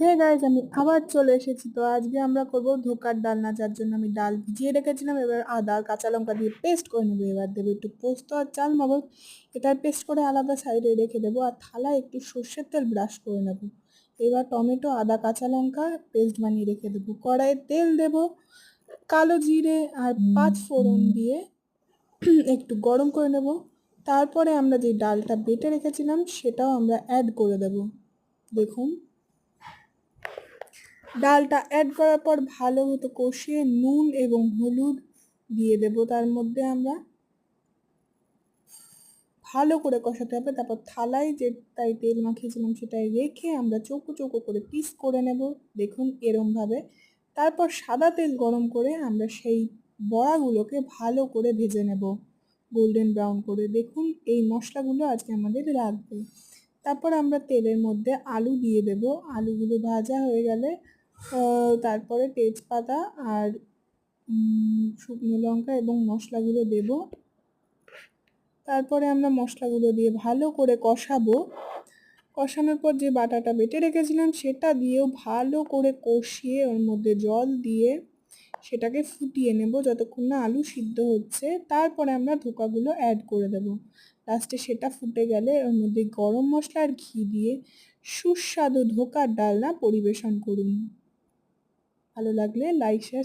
Hey guys, আমি আবার চলে এসেছি। তো আজকে আমরা করব ধোকার ডালনা, যার জন্য আমি ডাল ভিজিয়ে রেখেছিলাম। এবার আদা কাঁচা লঙ্কা দিয়ে পেস্ট করে নেবো। এবার দেবো একটু পোস্ত আর চাল মগজ, এটা পেস্ট করে আলাদা সাইডে রেখে দেবো। আর থালায় একটু সর্ষের তেল ব্রাশ করে নেব। এবার টমেটো আদা কাঁচা লঙ্কা পেস্ট বানিয়ে রেখে দেবো। কড়াইয়ে তেল দেব, কালো জিরে আর 5 ফোড়ন দিয়ে একটু গরম করে নেব। তারপরে আমরা যে ডালটা বেটে রেখেছিলাম সেটাও আমরা অ্যাড করে দেব। দেখুন, ডালটা অ্যাড করার পর ভালো মতো কষিয়ে নুন এবং হলুদ দিয়ে দেব। তার মধ্যে আমরা ভালো করে কষাতে হবে। তারপর থালায় যেটাই তেল মাখিয়েছিলাম সেটাই রেখে আমরা চৌকো চৌকো করে পিস করে নেব। দেখুন এরম ভাবে। তারপর সাদা তেল গরম করে আমরা সেই বড়াগুলোকে ভালো করে ভেজে নেব, গোল্ডেন ব্রাউন করে। দেখুন এই মশলাগুলো আজকে আমাদের লাগবে। তারপর আমরা তেলের মধ্যে আলু দিয়ে দেব। আলুগুলো ভাজা হয়ে গেলে তারপরে তেজপাতা আর শুকনো লঙ্কা এবং মশলাগুলো দেব। তারপরে আমরা মশলাগুলো দিয়ে ভালো করে কষাবো। কষানোর পর যে বাটাটা বেটে রেখেছিলাম সেটা দিয়েও ভালো করে কষিয়ে ওর মধ্যে জল দিয়ে সেটাকে ফুটিয়ে নেব যতক্ষণ না আলু সিদ্ধ হচ্ছে। তারপরে আমরা ধোকাগুলো অ্যাড করে দেব। লাস্টে সেটা ফুটে গেলে ওর মধ্যে গরম মশলা আর ঘি দিয়ে সুস্বাদু ধোকার ডালনা পরিবেশন করুন। ভালো লাগলে লাইক শেয়ার